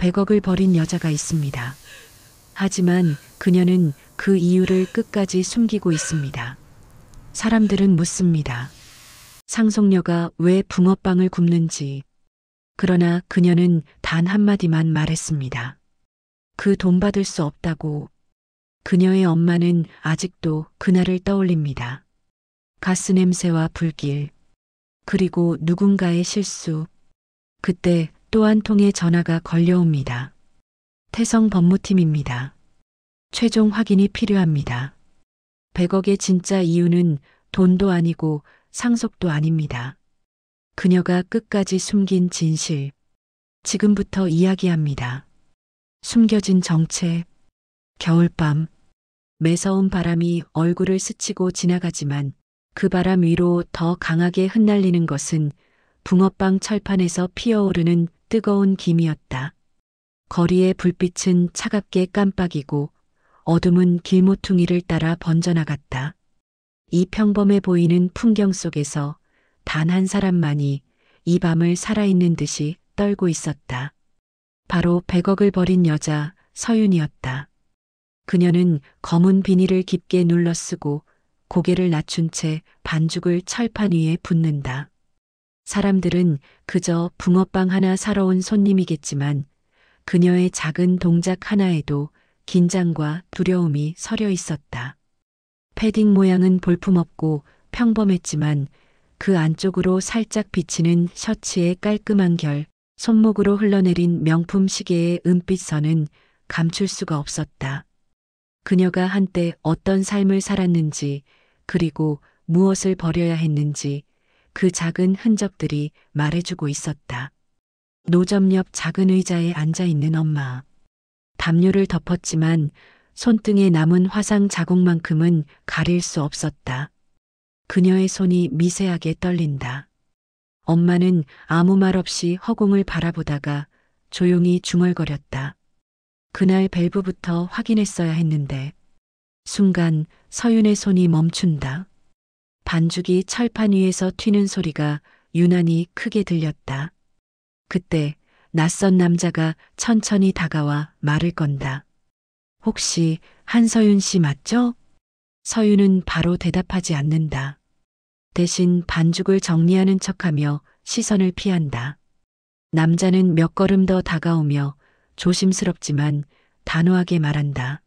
100억을 버린 여자가 있습니다. 하지만 그녀는 그 이유를 끝까지 숨기고 있습니다. 사람들은 묻습니다. 상속녀가 왜 붕어빵을 굽는지. 그러나 그녀는 단 한마디만 말했습니다. 그 돈 받을 수 없다고. 그녀의 엄마는 아직도 그날을 떠올립니다. 가스 냄새와 불길, 그리고 누군가의 실수. 그때 또 한 통의 전화가 걸려옵니다. 태성 법무팀입니다. 최종 확인이 필요합니다. 100억의 진짜 이유는 돈도 아니고 상속도 아닙니다. 그녀가 끝까지 숨긴 진실. 지금부터 이야기합니다. 숨겨진 정체. 겨울밤. 매서운 바람이 얼굴을 스치고 지나가지만 그 바람 위로 더 강하게 흩날리는 것은 붕어빵 철판에서 피어오르는 뜨거운 김이었다. 거리의 불빛은 차갑게 깜빡이고 어둠은 길모퉁이를 따라 번져나갔다. 이 평범해 보이는 풍경 속에서 단 한 사람만이 이 밤을 살아있는 듯이 떨고 있었다. 바로 100억을 버린 여자 서윤이었다. 그녀는 검은 비닐을 깊게 눌러쓰고 고개를 낮춘 채 반죽을 철판 위에 붓는다. 사람들은 그저 붕어빵 하나 사러 온 손님이겠지만 그녀의 작은 동작 하나에도 긴장과 두려움이 서려 있었다. 패딩 모양은 볼품없고 평범했지만 그 안쪽으로 살짝 비치는 셔츠의 깔끔한 결, 손목으로 흘러내린 명품 시계의 은빛 선은 감출 수가 없었다. 그녀가 한때 어떤 삶을 살았는지, 그리고 무엇을 버려야 했는지 그 작은 흔적들이 말해주고 있었다. 노점 옆 작은 의자에 앉아있는 엄마. 담요를 덮었지만 손등에 남은 화상 자국만큼은 가릴 수 없었다. 그녀의 손이 미세하게 떨린다. 엄마는 아무 말 없이 허공을 바라보다가 조용히 중얼거렸다. 그날 밸브부터 확인했어야 했는데. 순간 서윤의 손이 멈춘다. 반죽이 철판 위에서 튀는 소리가 유난히 크게 들렸다. 그때 낯선 남자가 천천히 다가와 말을 건다. 혹시 한서윤 씨 맞죠? 서윤은 바로 대답하지 않는다. 대신 반죽을 정리하는 척하며 시선을 피한다. 남자는 몇 걸음 더 다가오며 조심스럽지만 단호하게 말한다.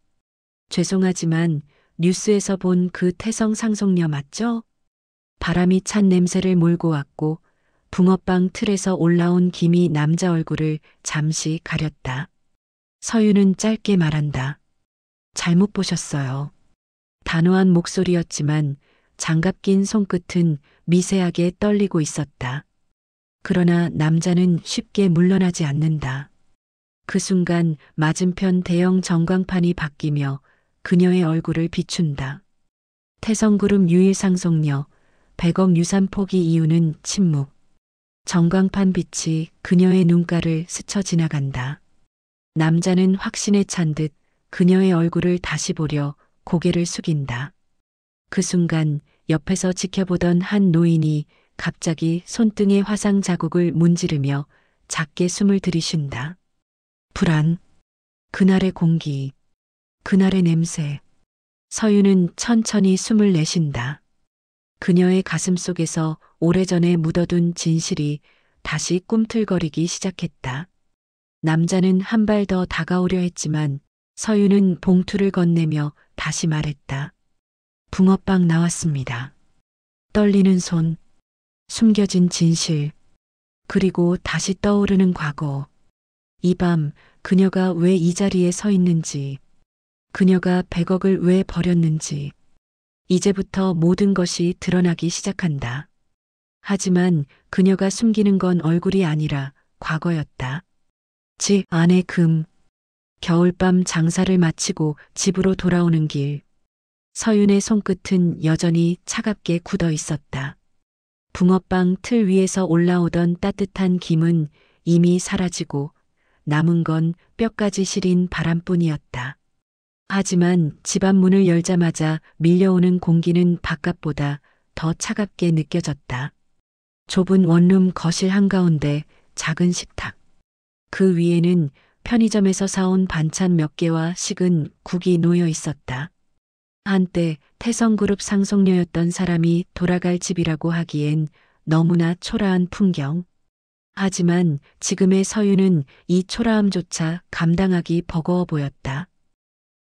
죄송하지만 뉴스에서 본 그 태성 상속녀 맞죠? 바람이 찬 냄새를 몰고 왔고 붕어빵 틀에서 올라온 김이 남자 얼굴을 잠시 가렸다. 서윤은 짧게 말한다. 잘못 보셨어요. 단호한 목소리였지만 장갑 낀 손끝은 미세하게 떨리고 있었다. 그러나 남자는 쉽게 물러나지 않는다. 그 순간 맞은편 대형 전광판이 바뀌며 그녀의 얼굴을 비춘다. 태성그룹 유일 상속녀 100억 유산 포기 이유는 침묵. 전광판 빛이 그녀의 눈가를 스쳐 지나간다. 남자는 확신에 찬 듯 그녀의 얼굴을 다시 보려 고개를 숙인다. 그 순간 옆에서 지켜보던 한 노인이 갑자기 손등의 화상 자국을 문지르며 작게 숨을 들이쉰다. 불안, 그날의 공기, 그날의 냄새. 서윤은 천천히 숨을 내쉰다. 그녀의 가슴 속에서 오래전에 묻어둔 진실이 다시 꿈틀거리기 시작했다. 남자는 한 발 더 다가오려 했지만 서윤은 봉투를 건네며 다시 말했다. 붕어빵 나왔습니다. 떨리는 손, 숨겨진 진실, 그리고 다시 떠오르는 과거. 이 밤 그녀가 왜 이 자리에 서 있는지, 그녀가 100억을 왜 버렸는지, 이제부터 모든 것이 드러나기 시작한다. 하지만 그녀가 숨기는 건 얼굴이 아니라 과거였다. 집 안의 금. 겨울밤 장사를 마치고 집으로 돌아오는 길. 서윤의 손끝은 여전히 차갑게 굳어 있었다. 붕어빵 틀 위에서 올라오던 따뜻한 김은 이미 사라지고 남은 건 뼈까지 시린 바람뿐이었다. 하지만 집안 문을 열자마자 밀려오는 공기는 바깥보다 더 차갑게 느껴졌다. 좁은 원룸 거실 한가운데 작은 식탁. 그 위에는 편의점에서 사온 반찬 몇 개와 식은 국이 놓여 있었다. 한때 태성그룹 상속녀였던 사람이 돌아갈 집이라고 하기엔 너무나 초라한 풍경. 하지만 지금의 서유는 이 초라함조차 감당하기 버거워 보였다.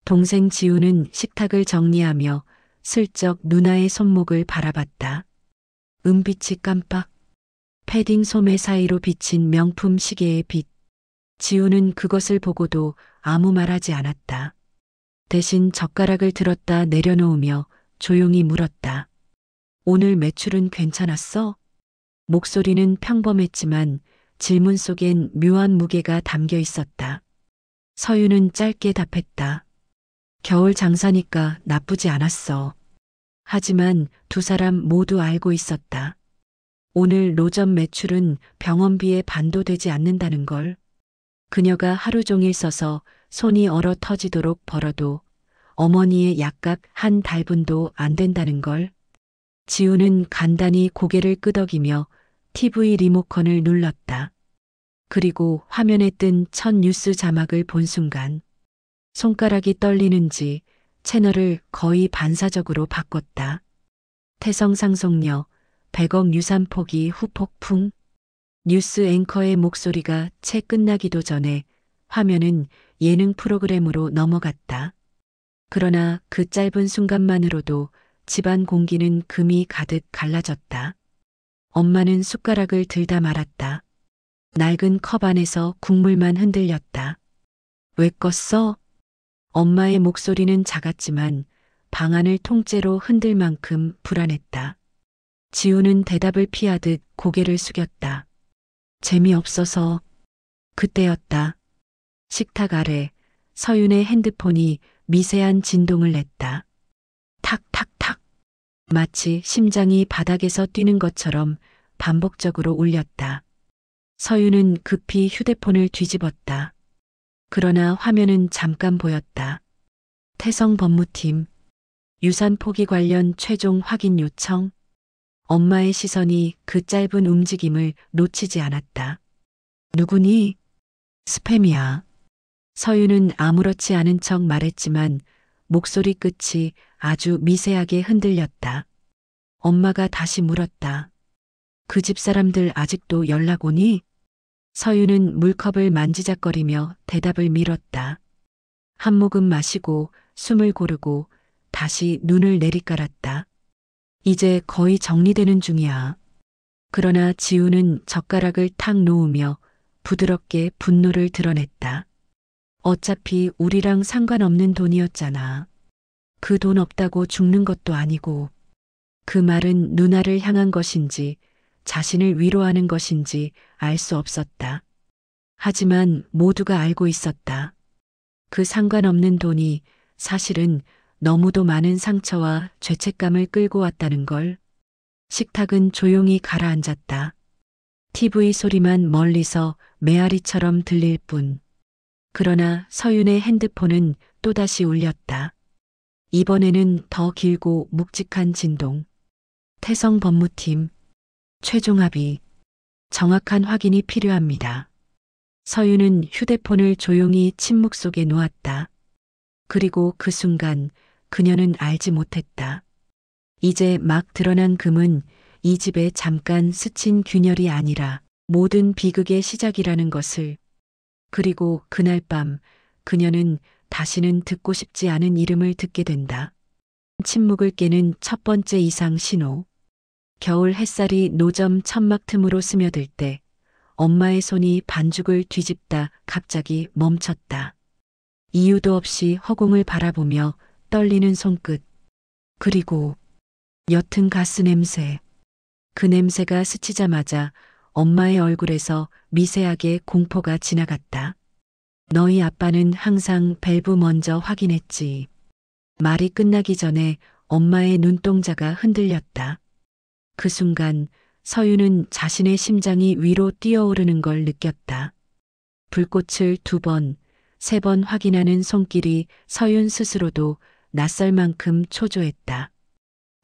동생 지우는 식탁을 정리하며 슬쩍 누나의 손목을 바라봤다. 은빛이 깜빡. 패딩 소매 사이로 비친 명품 시계의 빛. 지우는 그것을 보고도 아무 말하지 않았다. 대신 젓가락을 들었다 내려놓으며 조용히 물었다. 오늘 매출은 괜찮았어? 목소리는 평범했지만 질문 속엔 묘한 무게가 담겨 있었다. 서유는 짧게 답했다. 겨울 장사니까 나쁘지 않았어. 하지만 두 사람 모두 알고 있었다. 오늘 노점 매출은 병원비에 반도 되지 않는다는 걸. 그녀가 하루 종일 써서 손이 얼어 터지도록 벌어도 어머니의 약값 한 달분도 안 된다는 걸. 지우는 간단히 고개를 끄덕이며 TV 리모컨을 눌렀다. 그리고 화면에 뜬 첫 뉴스 자막을 본 순간 손가락이 떨리는지 채널을 거의 반사적으로 바꿨다. 태성 상속녀 100억 유산 포기 후폭풍. 뉴스 앵커의 목소리가 채 끝나기도 전에 화면은 예능 프로그램으로 넘어갔다. 그러나 그 짧은 순간만으로도 집안 공기는 금이 가득 갈라졌다. 엄마는 숟가락을 들다 말았다. 낡은 컵 안에서 국물만 흔들렸다. 왜 껐어? 엄마의 목소리는 작았지만 방 안을 통째로 흔들 만큼 불안했다. 지우는 대답을 피하듯 고개를 숙였다. 재미없어서. 그때였다. 식탁 아래 서윤의 핸드폰이 미세한 진동을 냈다. 탁탁탁. 마치 심장이 바닥에서 뛰는 것처럼 반복적으로 울렸다. 서윤은 급히 휴대폰을 뒤집었다. 그러나 화면은 잠깐 보였다. 태성 법무팀. 유산 포기 관련 최종 확인 요청. 엄마의 시선이 그 짧은 움직임을 놓치지 않았다. 누구니? 스팸이야. 서윤은 아무렇지 않은 척 말했지만 목소리 끝이 아주 미세하게 흔들렸다. 엄마가 다시 물었다. 그 집 사람들 아직도 연락 오니? 서윤은 물컵을 만지작거리며 대답을 미뤘다. 한 모금 마시고 숨을 고르고 다시 눈을 내리깔았다. 이제 거의 정리되는 중이야. 그러나 지우는 젓가락을 탁 놓으며 부드럽게 분노를 드러냈다. 어차피 우리랑 상관없는 돈이었잖아. 그 돈 없다고 죽는 것도 아니고. 그 말은 누나를 향한 것인지 자신을 위로하는 것인지 알 수 없었다. 하지만 모두가 알고 있었다. 그 상관없는 돈이 사실은 너무도 많은 상처와 죄책감을 끌고 왔다는 걸. 식탁은 조용히 가라앉았다. TV 소리만 멀리서 메아리처럼 들릴 뿐. 그러나 서윤의 핸드폰은 또다시 울렸다. 이번에는 더 길고 묵직한 진동. 태성 법무팀. 최종 합의. 정확한 확인이 필요합니다. 서윤은 휴대폰을 조용히 침묵 속에 놓았다. 그리고 그 순간 그녀는 알지 못했다. 이제 막 드러난 금은 이 집에 잠깐 스친 균열이 아니라 모든 비극의 시작이라는 것을. 그리고 그날 밤 그녀는 다시는 듣고 싶지 않은 이름을 듣게 된다. 침묵을 깨는 첫 번째 이상 신호. 겨울 햇살이 노점 천막 틈으로 스며들 때 엄마의 손이 반죽을 뒤집다 갑자기 멈췄다. 이유도 없이 허공을 바라보며 떨리는 손끝. 그리고 옅은 가스 냄새. 그 냄새가 스치자마자 엄마의 얼굴에서 미세하게 공포가 지나갔다. 너희 아빠는 항상 밸브 먼저 확인했지. 말이 끝나기 전에 엄마의 눈동자가 흔들렸다. 그 순간 서윤은 자신의 심장이 위로 뛰어오르는 걸 느꼈다. 불꽃을 2번, 3번 확인하는 손길이 서윤 스스로도 낯설 만큼 초조했다.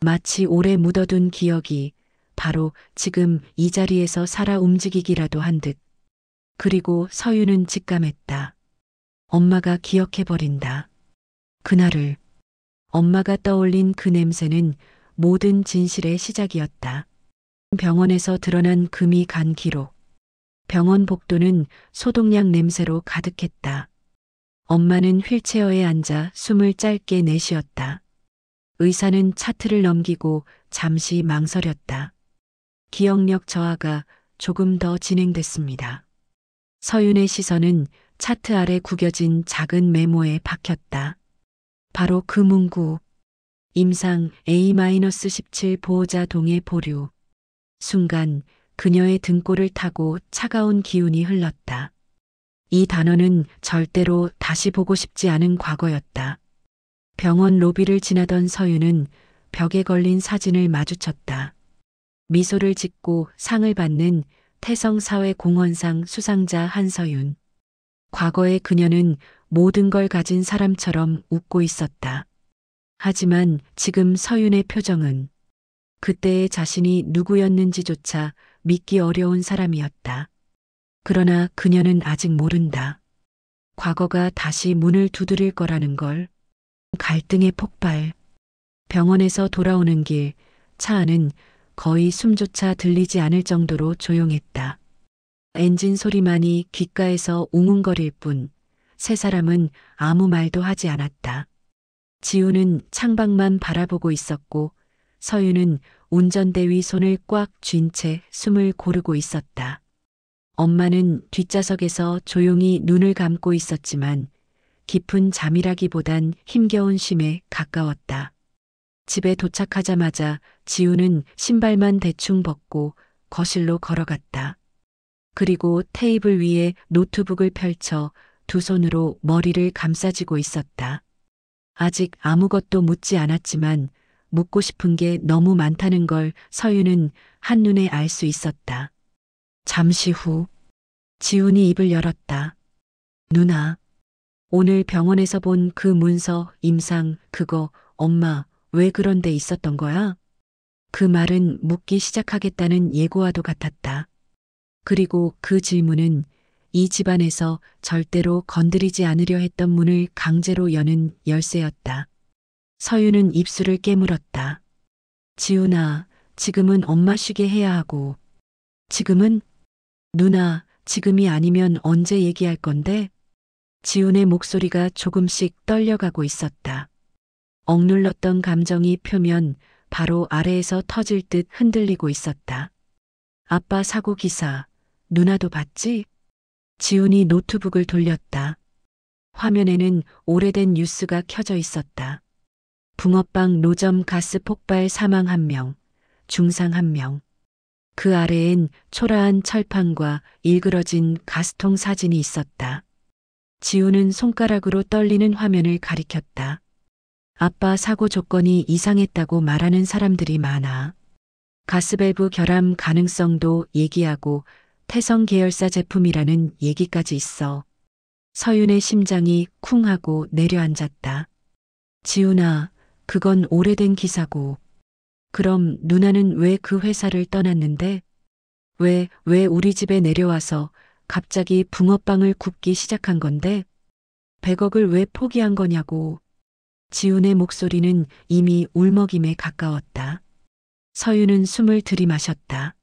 마치 오래 묻어둔 기억이 바로 지금 이 자리에서 살아 움직이기라도 한 듯. 그리고 서윤은 직감했다. 엄마가 기억해버린다. 그날을. 엄마가 떠올린 그 냄새는 모든 진실의 시작이었다. 병원에서 드러난 금이 간 기록. 병원 복도는 소독약 냄새로 가득했다. 엄마는 휠체어에 앉아 숨을 짧게 내쉬었다. 의사는 차트를 넘기고 잠시 망설였다. 기억력 저하가 조금 더 진행됐습니다. 서윤의 시선은 차트 아래 구겨진 작은 메모에 박혔다. 바로 그 문구. 임상 A-17 보호자 동의 보류. 순간 그녀의 등골을 타고 차가운 기운이 흘렀다. 이 단어는 절대로 다시 보고 싶지 않은 과거였다. 병원 로비를 지나던 서윤은 벽에 걸린 사진을 마주쳤다. 미소를 짓고 상을 받는 태성사회공헌상 수상자 한서윤. 과거의 그녀는 모든 걸 가진 사람처럼 웃고 있었다. 하지만 지금 서윤의 표정은 그때의 자신이 누구였는지조차 믿기 어려운 사람이었다. 그러나 그녀는 아직 모른다. 과거가 다시 문을 두드릴 거라는 걸. 갈등의 폭발. 병원에서 돌아오는 길, 차 안은 거의 숨조차 들리지 않을 정도로 조용했다. 엔진 소리만이 귓가에서 웅웅거릴 뿐, 세 사람은 아무 말도 하지 않았다. 지우는 창밖만 바라보고 있었고, 서윤은 운전대 위 손을 꽉 쥔 채 숨을 고르고 있었다. 엄마는 뒷좌석에서 조용히 눈을 감고 있었지만 깊은 잠이라기보단 힘겨운 쉼에 가까웠다. 집에 도착하자마자 지우는 신발만 대충 벗고 거실로 걸어갔다. 그리고 테이블 위에 노트북을 펼쳐 두 손으로 머리를 감싸쥐고 있었다. 아직 아무것도 묻지 않았지만 묻고 싶은 게 너무 많다는 걸 서윤은 한눈에 알 수 있었다. 잠시 후 지훈이 입을 열었다. 누나, 오늘 병원에서 본 그 문서, 임상, 그거 엄마 왜 그런 데 있었던 거야? 그 말은 묻기 시작하겠다는 예고와도 같았다. 그리고 그 질문은 이 집안에서 절대로 건드리지 않으려 했던 문을 강제로 여는 열쇠였다. 서윤은 입술을 깨물었다. 지훈아, 지금은 엄마 쉬게 해야 하고. 지금은? 누나, 지금이 아니면 언제 얘기할 건데? 지훈의 목소리가 조금씩 떨려가고 있었다. 억눌렀던 감정이 표면 바로 아래에서 터질 듯 흔들리고 있었다. 아빠 사고 기사, 누나도 봤지? 지훈이 노트북을 돌렸다. 화면에는 오래된 뉴스가 켜져 있었다. 붕어빵 노점 가스 폭발 사망 1명, 중상 1명. 그 아래엔 초라한 철판과 일그러진 가스통 사진이 있었다. 지우는 손가락으로 떨리는 화면을 가리켰다. 아빠 사고 조건이 이상했다고 말하는 사람들이 많아. 가스밸브 결함 가능성도 얘기하고 태성 계열사 제품이라는 얘기까지 있어. 서윤의 심장이 쿵 하고 내려앉았다. 지훈아, 그건 오래된 기사고. 그럼 누나는 왜 그 회사를 떠났는데? 왜 우리 집에 내려와서 갑자기 붕어빵을 굽기 시작한 건데? 100억을 왜 포기한 거냐고. 지훈의 목소리는 이미 울먹임에 가까웠다. 서윤은 숨을 들이마셨다.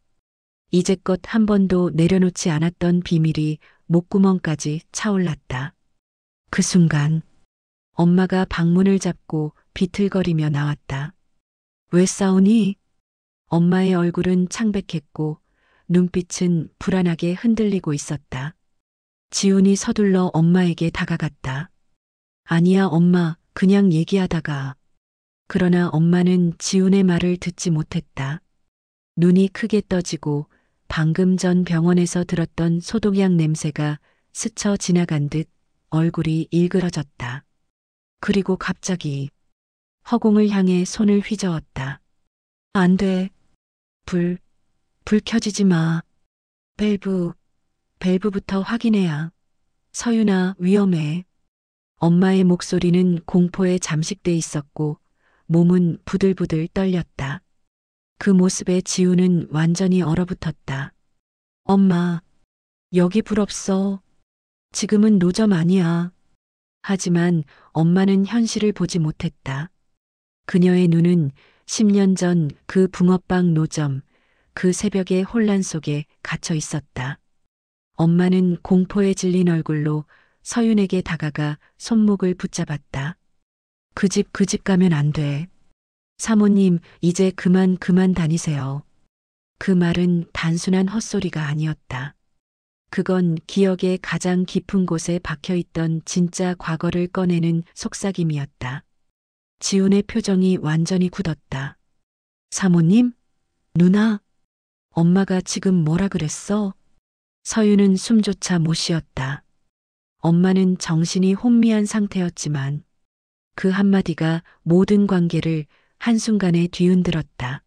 이제껏 한 번도 내려놓지 않았던 비밀이 목구멍까지 차올랐다. 그 순간 엄마가 방문을 잡고 비틀거리며 나왔다. 왜 싸우니? 엄마의 얼굴은 창백했고 눈빛은 불안하게 흔들리고 있었다. 지훈이 서둘러 엄마에게 다가갔다. 아니야, 엄마, 그냥 얘기하다가. 그러나 엄마는 지훈의 말을 듣지 못했다. 눈이 크게 떠지고 방금 전 병원에서 들었던 소독약 냄새가 스쳐 지나간 듯 얼굴이 일그러졌다. 그리고 갑자기 허공을 향해 손을 휘저었다. 안 돼. 불 켜지지 마. 밸브부터 확인해야. 서윤아, 위험해. 엄마의 목소리는 공포에 잠식돼 있었고 몸은 부들부들 떨렸다. 그 모습에 지우는 완전히 얼어붙었다. 엄마, 여기 불 없어. 지금은 노점 아니야. 하지만 엄마는 현실을 보지 못했다. 그녀의 눈은 10년 전 그 붕어빵 노점, 그 새벽의 혼란 속에 갇혀 있었다. 엄마는 공포에 질린 얼굴로 서윤에게 다가가 손목을 붙잡았다. 그 집 가면 안 돼. 사모님, 이제 그만 다니세요. 그 말은 단순한 헛소리가 아니었다. 그건 기억의 가장 깊은 곳에 박혀 있던 진짜 과거를 꺼내는 속삭임이었다. 지훈의 표정이 완전히 굳었다. 사모님? 누나? 엄마가 지금 뭐라 그랬어? 서윤은 숨조차 못 쉬었다. 엄마는 정신이 혼미한 상태였지만 그 한마디가 모든 관계를 한순간에 뒤흔들었다.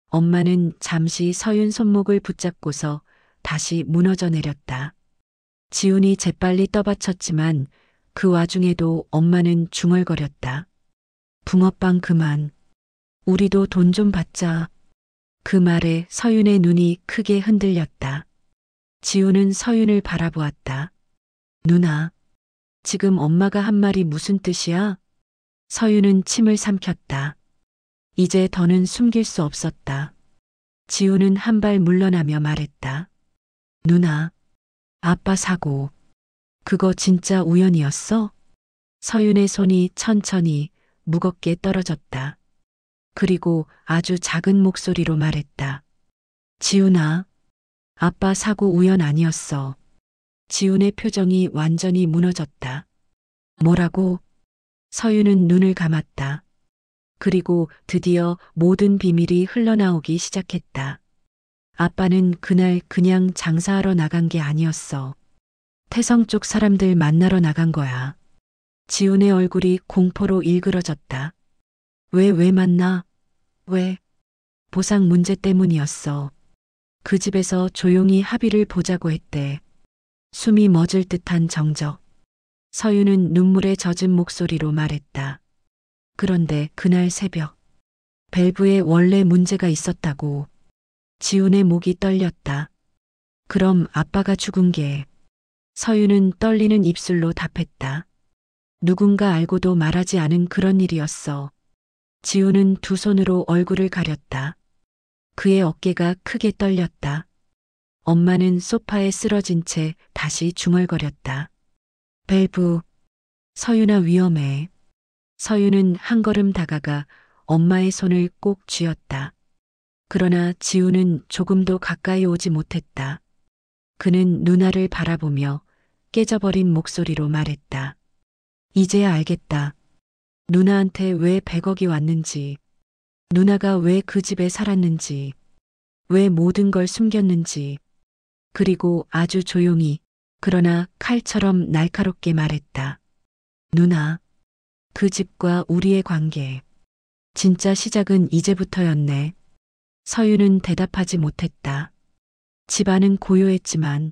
엄마는 잠시 서윤 손목을 붙잡고서 다시 무너져 내렸다. 지훈이 재빨리 떠받쳤지만 그 와중에도 엄마는 중얼거렸다. 붕어빵 그만. 우리도 돈 좀 받자. 그 말에 서윤의 눈이 크게 흔들렸다. 지훈은 서윤을 바라보았다. 누나, 지금 엄마가 한 말이 무슨 뜻이야? 서윤은 침을 삼켰다. 이제 더는 숨길 수 없었다. 지훈은 한 발 물러나며 말했다. 누나, 아빠 사고. 그거 진짜 우연이었어? 서윤의 손이 천천히 무겁게 떨어졌다. 그리고 아주 작은 목소리로 말했다. 지훈아, 아빠 사고 우연 아니었어. 지훈의 표정이 완전히 무너졌다. 뭐라고? 서윤은 눈을 감았다. 그리고 드디어 모든 비밀이 흘러나오기 시작했다. 아빠는 그날 그냥 장사하러 나간 게 아니었어. 태성 쪽 사람들 만나러 나간 거야. 지훈의 얼굴이 공포로 일그러졌다. 왜 만나? 왜? 보상 문제 때문이었어. 그 집에서 조용히 합의를 보자고 했대. 숨이 멎을 듯한 정적. 서윤은 눈물에 젖은 목소리로 말했다. 그런데 그날 새벽, 밸브에 원래 문제가 있었다고. 지훈의 목이 떨렸다. 그럼 아빠가 죽은 게. 서윤은 떨리는 입술로 답했다. 누군가 알고도 말하지 않은 그런 일이었어. 지훈은 두 손으로 얼굴을 가렸다. 그의 어깨가 크게 떨렸다. 엄마는 소파에 쓰러진 채 다시 중얼거렸다. 밸브, 서윤아 위험해. 서윤은 한 걸음 다가가 엄마의 손을 꼭 쥐었다. 그러나 지훈은 조금도 가까이 오지 못했다. 그는 누나를 바라보며 깨져버린 목소리로 말했다. 이제야 알겠다. 누나한테 왜 100억이 왔는지, 누나가 왜 그 집에 살았는지, 왜 모든 걸 숨겼는지, 그리고 아주 조용히, 그러나 칼처럼 날카롭게 말했다. 누나, 그 집과 우리의 관계, 진짜 시작은 이제부터였네. 서윤은 대답하지 못했다. 집안은 고요했지만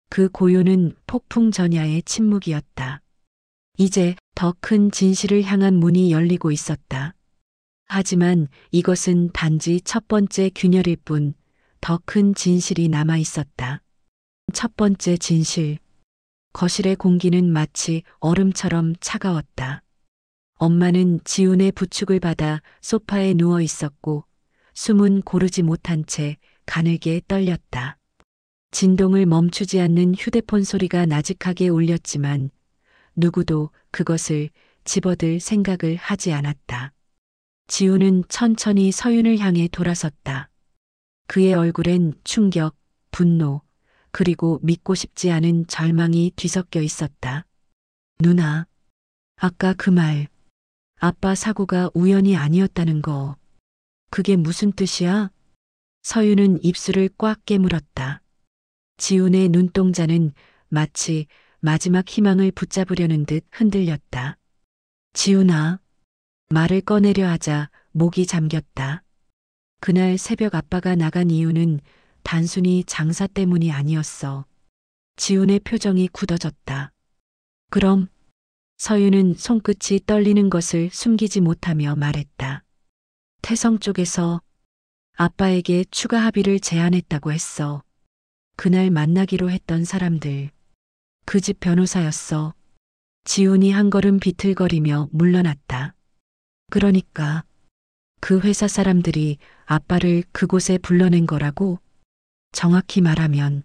그 고요는 폭풍 전야의 침묵이었다. 이제 더 큰 진실을 향한 문이 열리고 있었다. 하지만 이것은 단지 첫 번째 균열일 뿐 더 큰 진실이 남아 있었다. 첫 번째 진실. 거실의 공기는 마치 얼음처럼 차가웠다. 엄마는 지훈의 부축을 받아 소파에 누워 있었고 숨은 고르지 못한 채 가늘게 떨렸다. 진동을 멈추지 않는 휴대폰 소리가 나직하게 울렸지만 누구도 그것을 집어들 생각을 하지 않았다. 지훈은 천천히 서윤을 향해 돌아섰다. 그의 얼굴엔 충격, 분노, 그리고 믿고 싶지 않은 절망이 뒤섞여 있었다. 누나, 아까 그 말, 아빠 사고가 우연이 아니었다는 거, 그게 무슨 뜻이야? 서윤은 입술을 꽉 깨물었다. 지훈의 눈동자는 마치 마지막 희망을 붙잡으려는 듯 흔들렸다. 지훈아, 말을 꺼내려 하자 목이 잠겼다. 그날 새벽 아빠가 나간 이유는 단순히 장사 때문이 아니었어. 지훈의 표정이 굳어졌다. 그럼? 서윤은 손끝이 떨리는 것을 숨기지 못하며 말했다. 태성 쪽에서 아빠에게 추가 합의를 제안했다고 했어. 그날 만나기로 했던 사람들. 그 집 변호사였어. 지훈이 한 걸음 비틀거리며 물러났다. 그러니까 그 회사 사람들이 아빠를 그곳에 불러낸 거라고? 정확히 말하면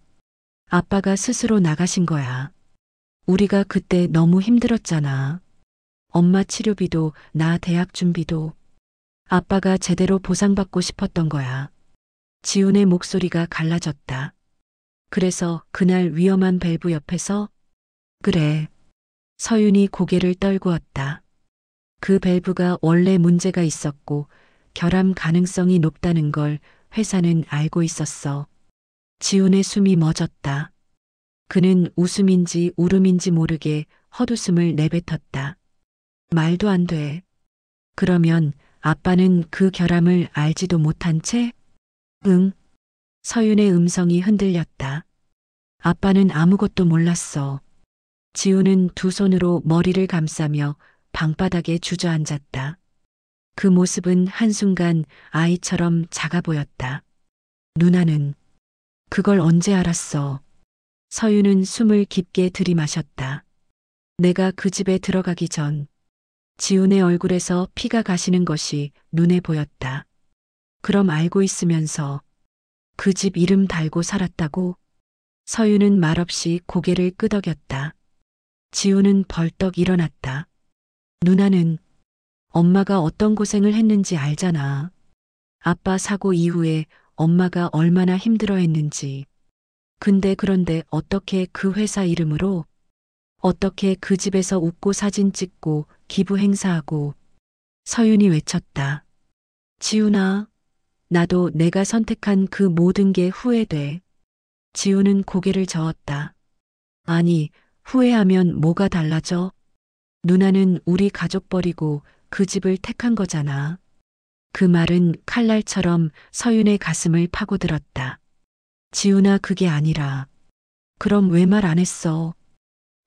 아빠가 스스로 나가신 거야. 우리가 그때 너무 힘들었잖아. 엄마 치료비도 나 대학 준비도 아빠가 제대로 보상받고 싶었던 거야. 지훈의 목소리가 갈라졌다. 그래서 그날 위험한 밸브 옆에서 그래. 서윤이 고개를 떨구었다. 그 밸브가 원래 문제가 있었고 결함 가능성이 높다는 걸 회사는 알고 있었어. 지훈의 숨이 멎었다. 그는 웃음인지 울음인지 모르게 헛웃음을 내뱉었다. 말도 안 돼. 그러면 아빠는 그 결함을 알지도 못한 채? 응. 서윤의 음성이 흔들렸다. 아빠는 아무것도 몰랐어. 지우는 두 손으로 머리를 감싸며 방바닥에 주저앉았다. 그 모습은 한순간 아이처럼 작아 보였다. 누나는 그걸 언제 알았어? 서윤은 숨을 깊게 들이마셨다. 내가 그 집에 들어가기 전 지훈의 얼굴에서 피가 가시는 것이 눈에 보였다. 그럼 알고 있으면서 그 집 이름 달고 살았다고? 서윤은 말없이 고개를 끄덕였다. 지훈은 벌떡 일어났다. 누나는 엄마가 어떤 고생을 했는지 알잖아. 아빠 사고 이후에 엄마가 얼마나 힘들어했는지. 그런데 어떻게 그 회사 이름으로 어떻게 그 집에서 웃고 사진 찍고 기부 행사하고 서윤이 외쳤다. 지훈아, 나도 내가 선택한 그 모든 게 후회돼. 지훈은 고개를 저었다. 아니, 후회하면 뭐가 달라져? 누나는 우리 가족 버리고 그 집을 택한 거잖아. 그 말은 칼날처럼 서윤의 가슴을 파고들었다. 지훈아, 그게 아니라. 그럼 왜 말 안 했어?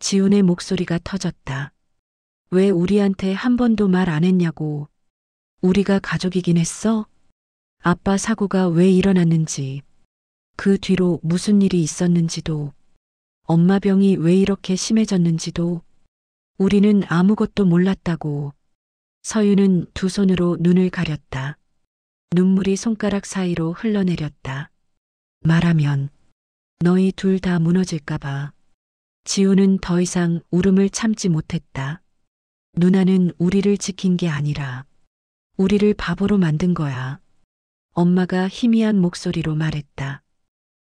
지훈의 목소리가 터졌다. 왜 우리한테 한 번도 말 안 했냐고. 우리가 가족이긴 했어? 아빠 사고가 왜 일어났는지, 그 뒤로 무슨 일이 있었는지도, 엄마 병이 왜 이렇게 심해졌는지도, 우리는 아무것도 몰랐다고. 서윤은 두 손으로 눈을 가렸다. 눈물이 손가락 사이로 흘러내렸다. 말하면 너희 둘 다 무너질까봐. 지우는 더 이상 울음을 참지 못했다. 누나는 우리를 지킨 게 아니라 우리를 바보로 만든 거야. 엄마가 희미한 목소리로 말했다.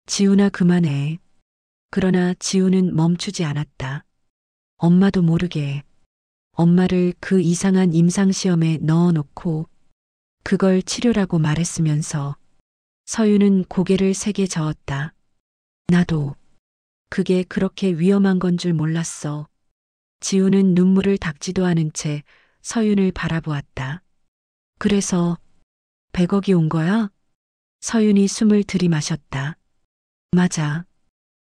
지훈아, 그만해. 그러나 지훈은 멈추지 않았다. 엄마도 모르게 엄마를 그 이상한 임상시험에 넣어놓고 그걸 치료라고 말했으면서 서윤은 고개를 세게 저었다. 나도 그게 그렇게 위험한 건 줄 몰랐어. 지훈은 눈물을 닦지도 않은 채 서윤을 바라보았다. 그래서 100억이 온 거야? 서윤이 숨을 들이마셨다. 맞아.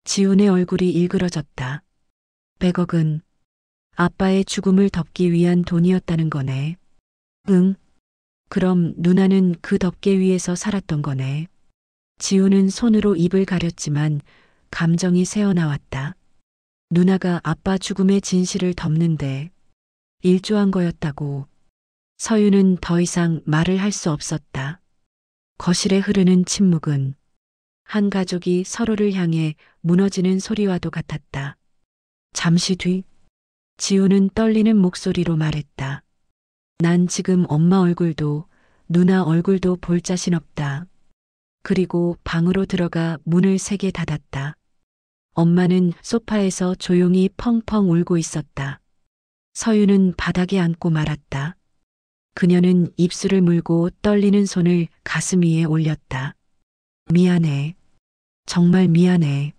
지훈의 얼굴이 일그러졌다. 100억은 아빠의 죽음을 덮기 위한 돈이었다는 거네. 응. 그럼 누나는 그 덮개 위에서 살았던 거네. 지훈은 손으로 입을 가렸지만 감정이 새어나왔다. 누나가 아빠 죽음의 진실을 덮는데 일조한 거였다고. 서윤은 더 이상 말을 할 수 없었다. 거실에 흐르는 침묵은 한 가족이 서로를 향해 무너지는 소리와도 같았다. 잠시 뒤 지우는 떨리는 목소리로 말했다. 난 지금 엄마 얼굴도 누나 얼굴도 볼 자신 없다. 그리고 방으로 들어가 문을 세게 닫았다. 엄마는 소파에서 조용히 펑펑 울고 있었다. 서윤은 바닥에 앉고 말았다. 그녀는 입술을 물고 떨리는 손을 가슴 위에 올렸다. 미안해. 정말 미안해.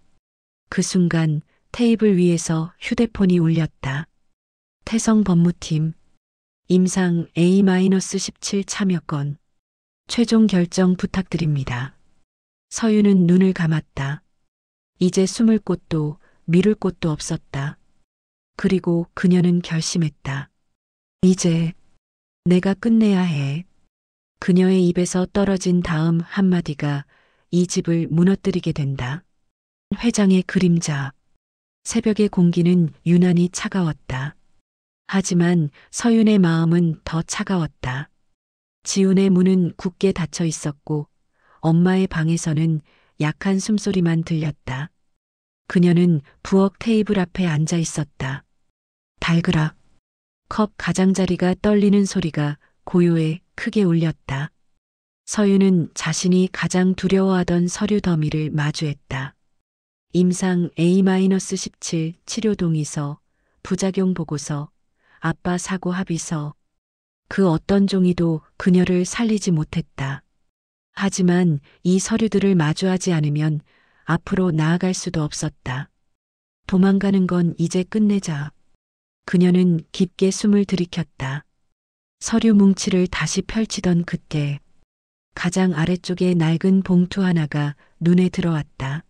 그 순간 테이블 위에서 휴대폰이 울렸다. 태성 법무팀. 임상 A-17 참여건. 최종 결정 부탁드립니다. 서윤은 눈을 감았다. 이제 숨을 곳도 미룰 곳도 없었다. 그리고 그녀는 결심했다. 이제 내가 끝내야 해. 그녀의 입에서 떨어진 다음 한마디가 이 집을 무너뜨리게 된다. 회장의 그림자. 새벽의 공기는 유난히 차가웠다. 하지만 서윤의 마음은 더 차가웠다. 지훈의 문은 굳게 닫혀 있었고 엄마의 방에서는 약한 숨소리만 들렸다. 그녀는 부엌 테이블 앞에 앉아 있었다. 달그락. 컵 가장자리가 떨리는 소리가 고요해 크게 울렸다. 서윤은 자신이 가장 두려워하던 서류 더미를 마주했다. 임상 A-17 치료 동의서, 부작용 보고서, 아빠 사고 합의서. 그 어떤 종이도 그녀를 살리지 못했다. 하지만 이 서류들을 마주하지 않으면 앞으로 나아갈 수도 없었다. 도망가는 건 이제 끝내자. 그녀는 깊게 숨을 들이켰다. 서류 뭉치를 다시 펼치던 그때 가장 아래쪽에 낡은 봉투 하나가 눈에 들어왔다.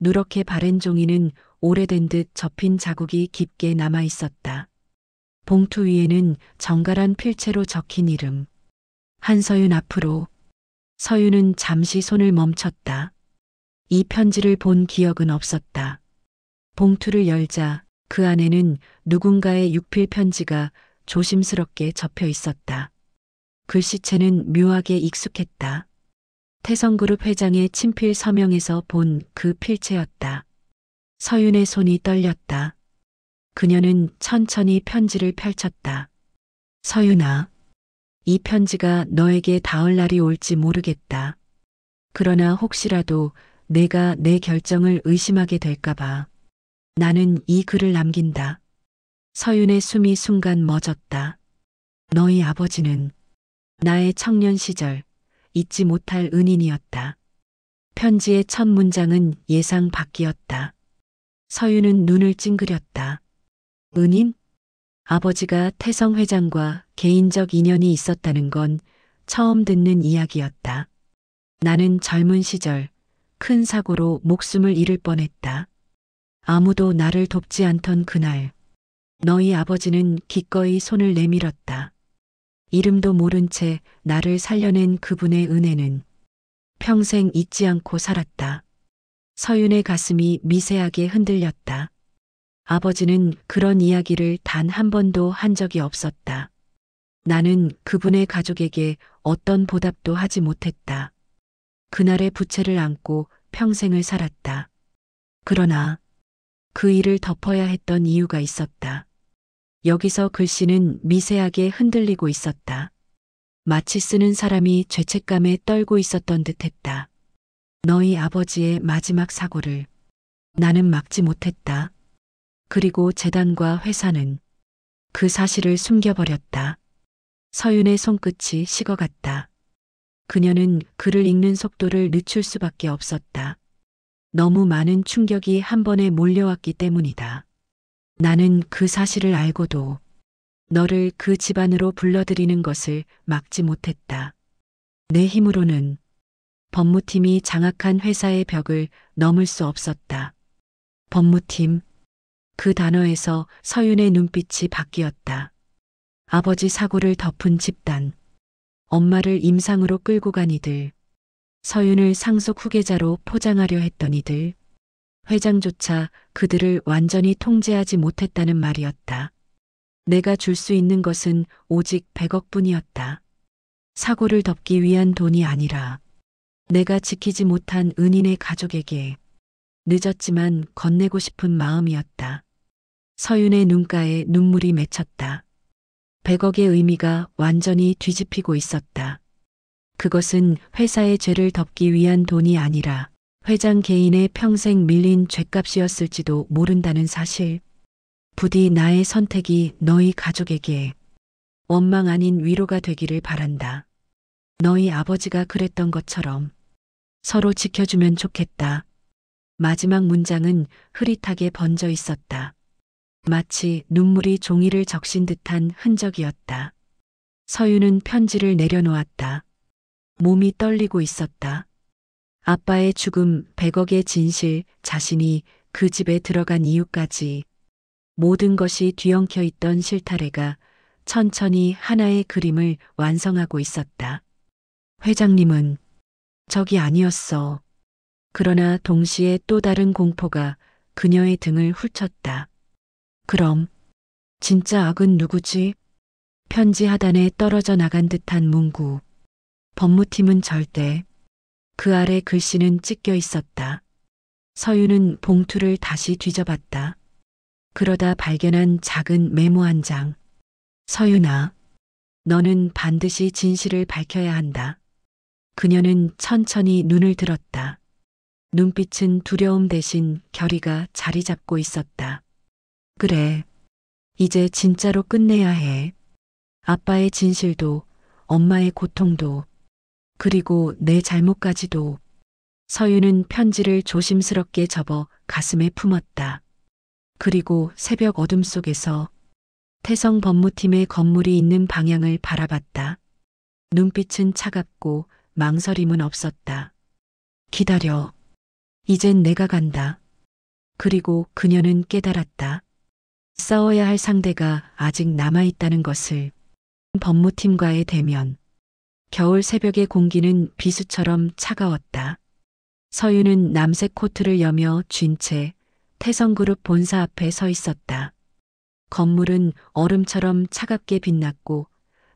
누렇게 바랜 종이는 오래된 듯 접힌 자국이 깊게 남아 있었다. 봉투 위에는 정갈한 필체로 적힌 이름. 한서윤 앞으로. 서윤은 잠시 손을 멈췄다. 이 편지를 본 기억은 없었다. 봉투를 열자 그 안에는 누군가의 육필 편지가 조심스럽게 접혀 있었다. 글씨체는 묘하게 익숙했다. 태성그룹 회장의 친필 서명에서 본 그 필체였다. 서윤의 손이 떨렸다. 그녀는 천천히 편지를 펼쳤다. 서윤아, 이 편지가 너에게 닿을 날이 올지 모르겠다. 그러나 혹시라도 내가 내 결정을 의심하게 될까봐 나는 이 글을 남긴다. 서윤의 숨이 순간 멎었다. 너희 아버지는 나의 청년 시절 잊지 못할 은인이었다. 편지의 첫 문장은 예상 밖이었다. 서윤은 눈을 찡그렸다. 은인? 아버지가 태성 회장과 개인적 인연이 있었다는 건 처음 듣는 이야기였다. 나는 젊은 시절 큰 사고로 목숨을 잃을 뻔했다. 아무도 나를 돕지 않던 그날, 너희 아버지는 기꺼이 손을 내밀었다. 이름도 모른 채 나를 살려낸 그분의 은혜는 평생 잊지 않고 살았다. 서윤의 가슴이 미세하게 흔들렸다. 아버지는 그런 이야기를 단 한 번도 한 적이 없었다. 나는 그분의 가족에게 어떤 보답도 하지 못했다. 그날의 부채를 안고 평생을 살았다. 그러나 그 일을 덮어야 했던 이유가 있었다. 여기서 글씨는 미세하게 흔들리고 있었다. 마치 쓰는 사람이 죄책감에 떨고 있었던 듯했다. 너희 아버지의 마지막 사고를 나는 막지 못했다. 그리고 재단과 회사는 그 사실을 숨겨버렸다. 서윤의 손끝이 식어갔다. 그녀는 글을 읽는 속도를 늦출 수밖에 없었다. 너무 많은 충격이 한 번에 몰려왔기 때문이다. 나는 그 사실을 알고도 너를 그 집안으로 불러들이는 것을 막지 못했다. 내 힘으로는 법무팀이 장악한 회사의 벽을 넘을 수 없었다. 법무팀. 그 단어에서 서윤의 눈빛이 바뀌었다. 아버지 사고를 덮은 집단. 엄마를 임상으로 끌고 간 이들. 서윤을 상속 후계자로 포장하려 했던 이들. 회장조차 그들을 완전히 통제하지 못했다는 말이었다. 내가 줄 수 있는 것은 오직 100억 뿐이었다. 사고를 덮기 위한 돈이 아니라 내가 지키지 못한 은인의 가족에게 늦었지만 건네고 싶은 마음이었다. 서윤의 눈가에 눈물이 맺혔다. 100억의 의미가 완전히 뒤집히고 있었다. 그것은 회사의 죄를 덮기 위한 돈이 아니라 회장 개인의 평생 밀린 죗값이었을지도 모른다는 사실. 부디 나의 선택이 너희 가족에게 원망 아닌 위로가 되기를 바란다. 너희 아버지가 그랬던 것처럼 서로 지켜주면 좋겠다. 마지막 문장은 흐릿하게 번져 있었다. 마치 눈물이 종이를 적신 듯한 흔적이었다. 서윤은 편지를 내려놓았다. 몸이 떨리고 있었다. 아빠의 죽음, 100억의 진실, 자신이 그 집에 들어간 이유까지 모든 것이 뒤엉켜 있던 실타래가 천천히 하나의 그림을 완성하고 있었다. 회장님은 적이 아니었어. 그러나 동시에 또 다른 공포가 그녀의 등을 훑쳤다. 그럼 진짜 악은 누구지? 편지 하단에 떨어져 나간 듯한 문구. 법무팀은 절대. 그 아래 글씨는 찢겨 있었다. 서윤은 봉투를 다시 뒤져봤다. 그러다 발견한 작은 메모 한 장. 서윤아, 너는 반드시 진실을 밝혀야 한다. 그녀는 천천히 눈을 들었다. 눈빛은 두려움 대신 결의가 자리 잡고 있었다. 그래. 이제 진짜로 끝내야 해. 아빠의 진실도, 엄마의 고통도, 그리고 내 잘못까지도. 서윤은 편지를 조심스럽게 접어 가슴에 품었다. 그리고 새벽 어둠 속에서 태성 법무팀의 건물이 있는 방향을 바라봤다. 눈빛은 차갑고 망설임은 없었다. 기다려. 이젠 내가 간다. 그리고 그녀는 깨달았다. 싸워야 할 상대가 아직 남아있다는 것을. 법무팀과의 대면. 겨울 새벽의 공기는 비수처럼 차가웠다. 서윤은 남색 코트를 여며 쥔 채 태성그룹 본사 앞에 서 있었다. 건물은 얼음처럼 차갑게 빛났고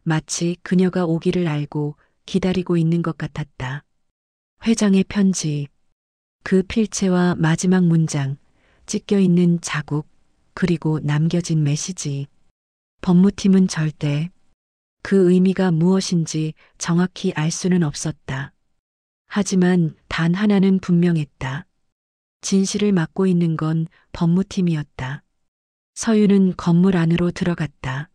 마치 그녀가 오기를 알고 기다리고 있는 것 같았다. 회장의 편지, 그 필체와 마지막 문장, 찢겨 있는 자국, 그리고 남겨진 메시지. 법무팀은 절대 그 의미가 무엇인지 정확히 알 수는 없었다. 하지만 단 하나는 분명했다. 진실을 맡고 있는 건 법무팀이었다. 서윤은 건물 안으로 들어갔다.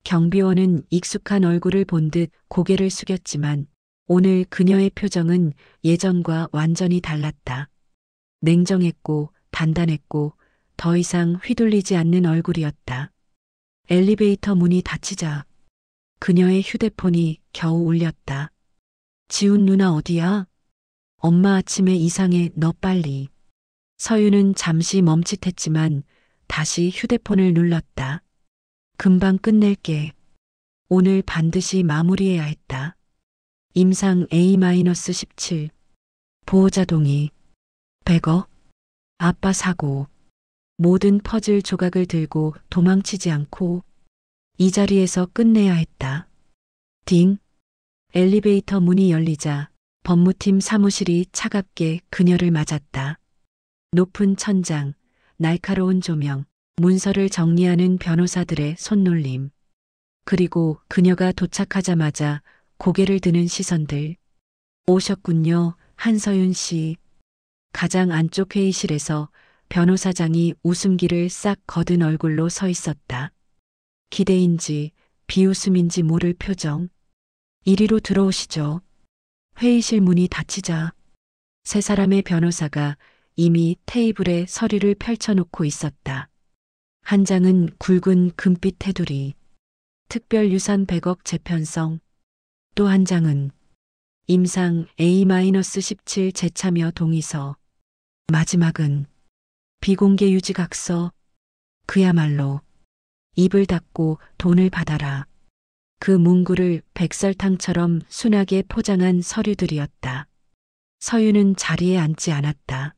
경비원은 익숙한 얼굴을 본 듯 고개를 숙였지만 오늘 그녀의 표정은 예전과 완전히 달랐다. 냉정했고 단단했고 더 이상 휘둘리지 않는 얼굴이었다. 엘리베이터 문이 닫히자 그녀의 휴대폰이 겨우 울렸다. 지훈 누나 어디야? 엄마 아침에 이상해 너 빨리. 서윤은 잠시 멈칫했지만 다시 휴대폰을 눌렀다. 금방 끝낼게. 오늘 반드시 마무리해야 했다. 임상 A-17. 보호자 동의. 100억. 아빠 사고. 모든 퍼즐 조각을 들고 도망치지 않고 이 자리에서 끝내야 했다. 딩. 엘리베이터 문이 열리자 법무팀 사무실이 차갑게 그녀를 맞았다. 높은 천장, 날카로운 조명, 문서를 정리하는 변호사들의 손놀림. 그리고 그녀가 도착하자마자 고개를 드는 시선들. 오셨군요, 한서윤 씨. 가장 안쪽 회의실에서 변호사장이 웃음기를 싹 거둔 얼굴로 서 있었다. 기대인지 비웃음인지 모를 표정. 이리로 들어오시죠. 회의실 문이 닫히자 세 사람의 변호사가 이미 테이블에 서류를 펼쳐놓고 있었다. 한 장은 굵은 금빛 테두리, 특별유산 100억 재편성, 또 한 장은 임상 A-17 재참여 동의서, 마지막은 비공개 유지각서. 그야말로 입을 닫고 돈을 받아라. 그 문구를 백설탕처럼 순하게 포장한 서류들이었다. 서윤은 자리에 앉지 않았다.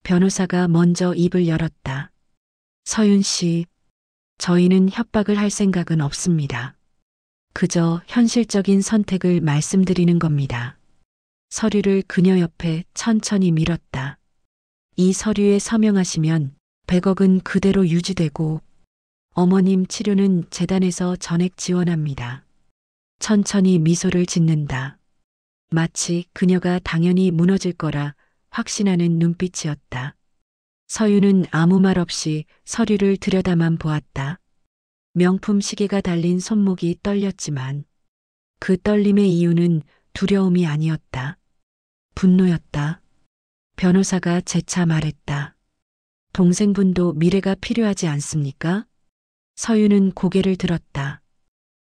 변호사가 먼저 입을 열었다. 서윤 씨, 저희는 협박을 할 생각은 없습니다. 그저 현실적인 선택을 말씀드리는 겁니다. 서류를 그녀 옆에 천천히 밀었다. 이 서류에 서명하시면 100억은 그대로 유지되고 어머님 치료는 재단에서 전액 지원합니다. 천천히 미소를 짓는다. 마치 그녀가 당연히 무너질 거라 확신하는 눈빛이었다. 서윤은 아무 말 없이 서류를 들여다만 보았다. 명품 시계가 달린 손목이 떨렸지만 그 떨림의 이유는 두려움이 아니었다. 분노였다. 변호사가 재차 말했다. 동생분도 미래가 필요하지 않습니까? 서윤은 고개를 들었다.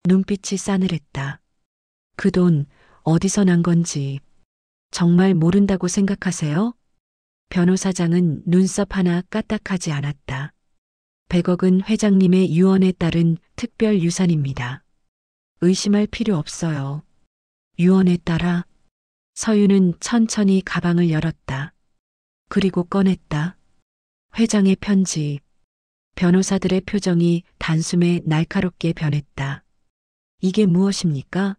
눈빛이 싸늘했다. 그 돈 어디서 난 건지 정말 모른다고 생각하세요? 변호사장은 눈썹 하나 까딱하지 않았다. 100억은 회장님의 유언에 따른 특별 유산입니다. 의심할 필요 없어요. 유언에 따라. 서윤은 천천히 가방을 열었다. 그리고 꺼냈다. 회장의 편지. 변호사들의 표정이 단숨에 날카롭게 변했다. 이게 무엇입니까?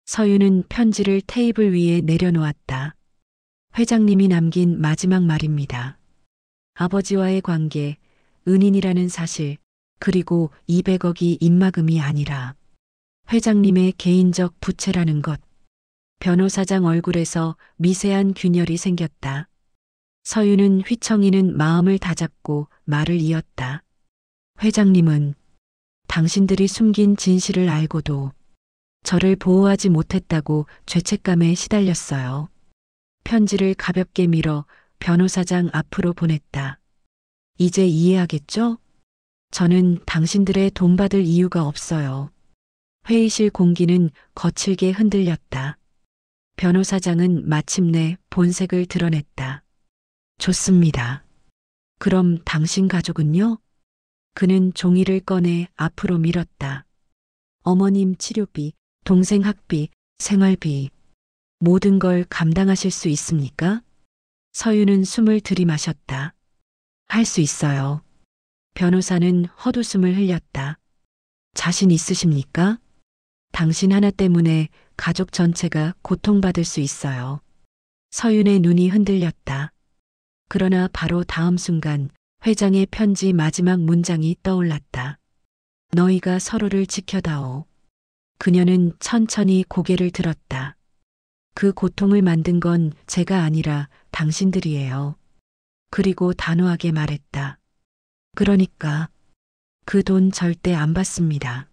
서유는 편지를 테이블 위에 내려놓았다. 회장님이 남긴 마지막 말입니다. 아버지와의 관계, 은인이라는 사실, 그리고 200억이 입막음이 아니라 회장님의 개인적 부채라는 것. 변호사장 얼굴에서 미세한 균열이 생겼다. 서유는 휘청이는 마음을 다잡고 말을 이었다. 회장님은 당신들이 숨긴 진실을 알고도 저를 보호하지 못했다고 죄책감에 시달렸어요. 편지를 가볍게 밀어 변호사장 앞으로 보냈다. 이제 이해하겠죠? 저는 당신들의 돈 받을 이유가 없어요. 회의실 공기는 거칠게 흔들렸다. 변호사장은 마침내 본색을 드러냈다. 좋습니다. 그럼 당신 가족은요? 그는 종이를 꺼내 앞으로 밀었다. 어머님 치료비, 동생 학비, 생활비, 모든 걸 감당하실 수 있습니까? 서유는 숨을 들이마셨다. 할 수 있어요. 변호사는 헛웃음을 흘렸다. 자신 있으십니까? 당신 하나 때문에 가족 전체가 고통받을 수 있어요. 서윤의 눈이 흔들렸다. 그러나 바로 다음 순간 회장의 편지 마지막 문장이 떠올랐다. 너희가 서로를 지켜다오. 그녀는 천천히 고개를 들었다. 그 고통을 만든 건 제가 아니라 당신들이에요. 그리고 단호하게 말했다. 그러니까 그 돈 절대 안 받습니다.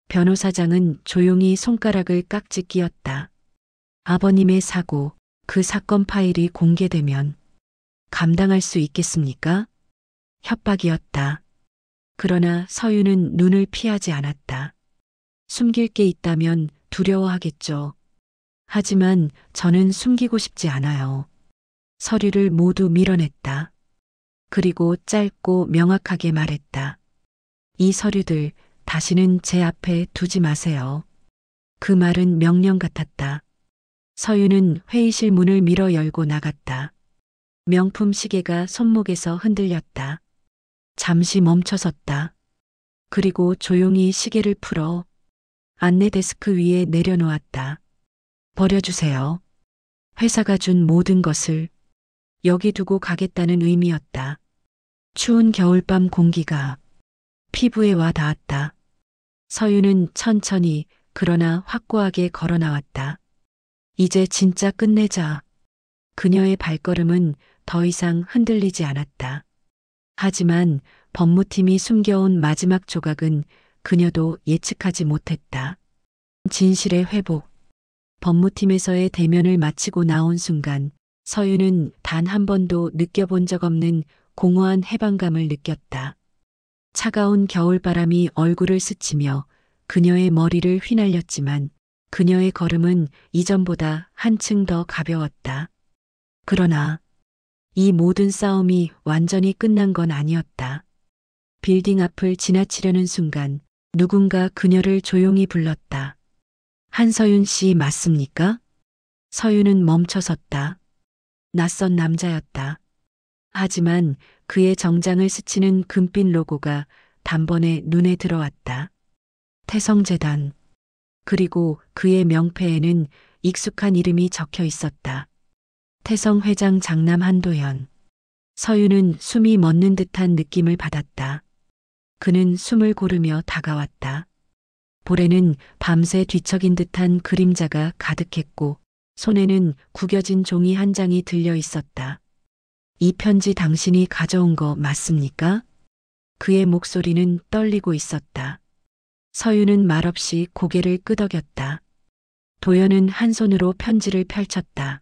변호사장은 조용히 손가락을 깍지 끼었다. 아버님의 사고, 그 사건 파일이 공개되면 감당할 수 있겠습니까? 협박이었다. 그러나 서유는 눈을 피하지 않았다. 숨길 게 있다면 두려워하겠죠. 하지만 저는 숨기고 싶지 않아요. 서류를 모두 밀어냈다. 그리고 짧고 명확하게 말했다. 이 서류들 다시는 제 앞에 두지 마세요. 그 말은 명령 같았다. 서유는 회의실 문을 밀어 열고 나갔다. 명품 시계가 손목에서 흔들렸다. 잠시 멈춰섰다. 그리고 조용히 시계를 풀어 안내 데스크 위에 내려놓았다. 버려주세요. 회사가 준 모든 것을 여기 두고 가겠다는 의미였다. 추운 겨울밤 공기가 피부에 와 닿았다. 서유는 천천히 그러나 확고하게 걸어 나왔다. 이제 진짜 끝내자. 그녀의 발걸음은 더 이상 흔들리지 않았다. 하지만 법무팀이 숨겨온 마지막 조각은 그녀도 예측하지 못했다. 진실의 회복. 법무팀에서의 대면을 마치고 나온 순간 서유는 단 한 번도 느껴본 적 없는 공허한 해방감을 느꼈다. 차가운 겨울바람이 얼굴을 스치며 그녀의 머리를 휘날렸지만 그녀의 걸음은 이전보다 한층 더 가벼웠다. 그러나 이 모든 싸움이 완전히 끝난 건 아니었다. 빌딩 앞을 지나치려는 순간 누군가 그녀를 조용히 불렀다. 한서윤 씨 맞습니까? 서윤은 멈춰섰다. 낯선 남자였다. 하지만 그의 정장을 스치는 금빛 로고가 단번에 눈에 들어왔다. 태성재단. 그리고 그의 명패에는 익숙한 이름이 적혀 있었다. 태성 회장 장남 한도현. 서유는 숨이 멎는 듯한 느낌을 받았다. 그는 숨을 고르며 다가왔다. 볼에는 밤새 뒤척인 듯한 그림자가 가득했고 손에는 구겨진 종이 한 장이 들려 있었다. 이 편지 당신이 가져온 거 맞습니까? 그의 목소리는 떨리고 있었다. 서유는 말없이 고개를 끄덕였다. 도연은 한 손으로 편지를 펼쳤다.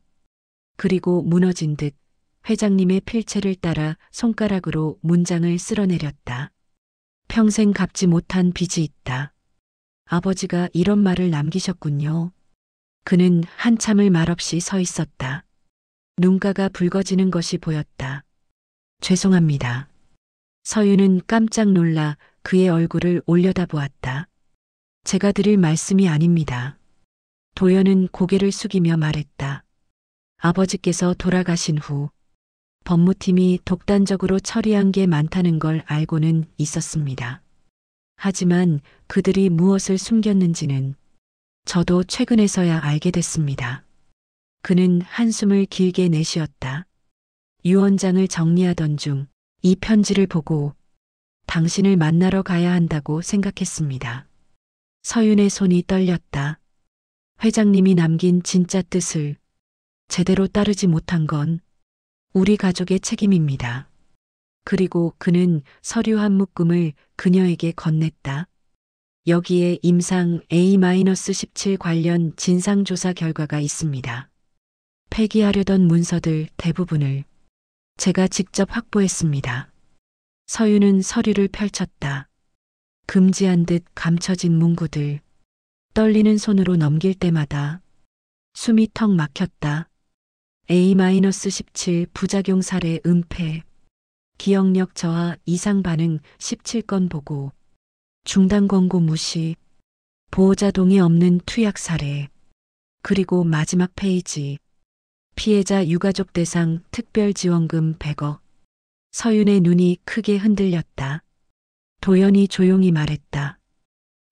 그리고 무너진 듯 회장님의 필체를 따라 손가락으로 문장을 쓸어내렸다. 평생 갚지 못한 빚이 있다. 아버지가 이런 말을 남기셨군요. 그는 한참을 말없이 서 있었다. 눈가가 붉어지는 것이 보였다. 죄송합니다. 서유는 깜짝 놀라 그의 얼굴을 올려다보았다. 제가 드릴 말씀이 아닙니다. 도연은 고개를 숙이며 말했다. 아버지께서 돌아가신 후 법무팀이 독단적으로 처리한 게 많다는 걸 알고는 있었습니다. 하지만 그들이 무엇을 숨겼는지는 저도 최근에서야 알게 됐습니다. 그는 한숨을 길게 내쉬었다. 유언장을 정리하던 중 이 편지를 보고 당신을 만나러 가야 한다고 생각했습니다. 서윤의 손이 떨렸다. 회장님이 남긴 진짜 뜻을 제대로 따르지 못한 건 우리 가족의 책임입니다. 그리고 그는 서류 한 묶음을 그녀에게 건넸다. 여기에 임상 A-17 관련 진상조사 결과가 있습니다. 폐기하려던 문서들 대부분을 제가 직접 확보했습니다. 서윤은 서류를 펼쳤다. 금지한 듯 감춰진 문구들. 떨리는 손으로 넘길 때마다 숨이 턱 막혔다. A-17 부작용 사례 은폐, 기억력 저하 이상 반응 17건 보고, 중단 권고 무시, 보호자 동의 없는 투약 사례, 그리고 마지막 페이지, 피해자 유가족 대상 특별지원금 100억. 서윤의 눈이 크게 흔들렸다. 도연이 조용히 말했다.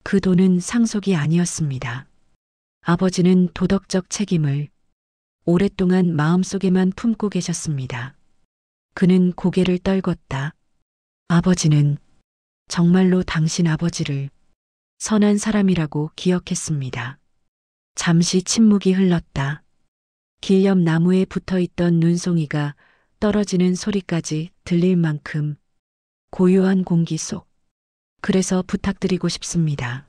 그 돈은 상속이 아니었습니다. 아버지는 도덕적 책임을 오랫동안 마음속에만 품고 계셨습니다. 그는 고개를 떨궜다. 아버지는 정말로 당신 아버지를 선한 사람이라고 기억했습니다. 잠시 침묵이 흘렀다. 길 옆 나무에 붙어있던 눈송이가 떨어지는 소리까지 들릴 만큼 고요한 공기 속. 그래서 부탁드리고 싶습니다.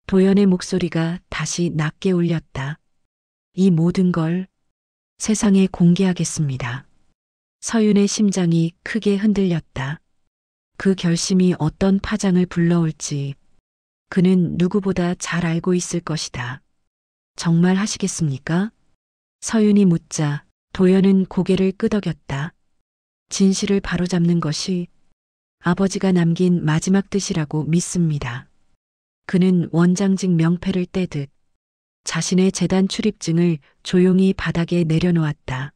도연의 목소리가 다시 낮게 울렸다. 이 모든 걸 세상에 공개하겠습니다. 서윤의 심장이 크게 흔들렸다. 그 결심이 어떤 파장을 불러올지 그는 누구보다 잘 알고 있을 것이다. 정말 하시겠습니까? 서윤이 묻자 도연은 고개를 끄덕였다. 진실을 바로잡는 것이 아버지가 남긴 마지막 뜻이라고 믿습니다. 그는 원장직 명패를 떼듯 자신의 재단 출입증을 조용히 바닥에 내려놓았다.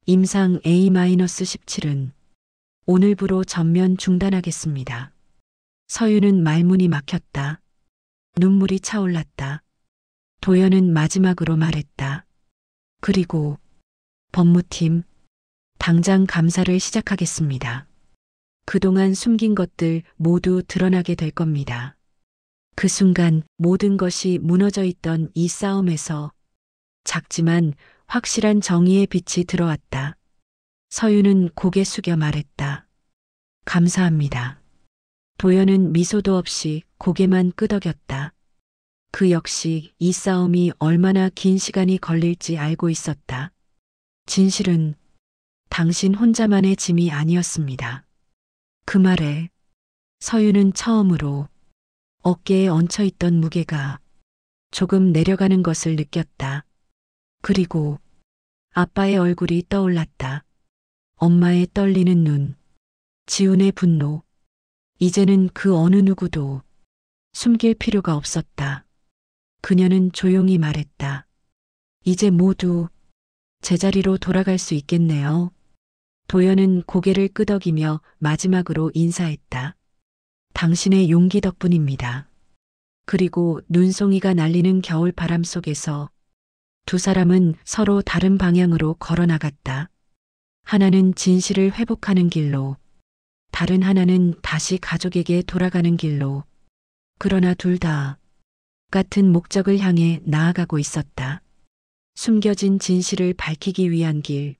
임상 A-17은 오늘부로 전면 중단하겠습니다. 서윤은 말문이 막혔다. 눈물이 차올랐다. 도연은 마지막으로 말했다. 그리고 법무팀, 당장 감사를 시작하겠습니다. 그동안 숨긴 것들 모두 드러나게 될 겁니다. 그 순간 모든 것이 무너져 있던 이 싸움에서 작지만 확실한 정의의 빛이 들어왔다. 서윤은 고개 숙여 말했다. 감사합니다. 도연은 미소도 없이 고개만 끄덕였다. 그 역시 이 싸움이 얼마나 긴 시간이 걸릴지 알고 있었다. 진실은 당신 혼자만의 짐이 아니었습니다. 그 말에 서윤은 처음으로 어깨에 얹혀있던 무게가 조금 내려가는 것을 느꼈다. 그리고 아빠의 얼굴이 떠올랐다. 엄마의 떨리는 눈, 지훈의 분노. 이제는 그 어느 누구도 숨길 필요가 없었다. 그녀는 조용히 말했다. 이제 모두 제자리로 돌아갈 수 있겠네요. 도연은 고개를 끄덕이며 마지막으로 인사했다. 당신의 용기 덕분입니다. 그리고 눈송이가 날리는 겨울 바람 속에서 두 사람은 서로 다른 방향으로 걸어 나갔다. 하나는 진실을 회복하는 길로, 다른 하나는 다시 가족에게 돌아가는 길로. 그러나 둘 다 같은 목적을 향해 나아가고 있었다. 숨겨진 진실을 밝히기 위한 길.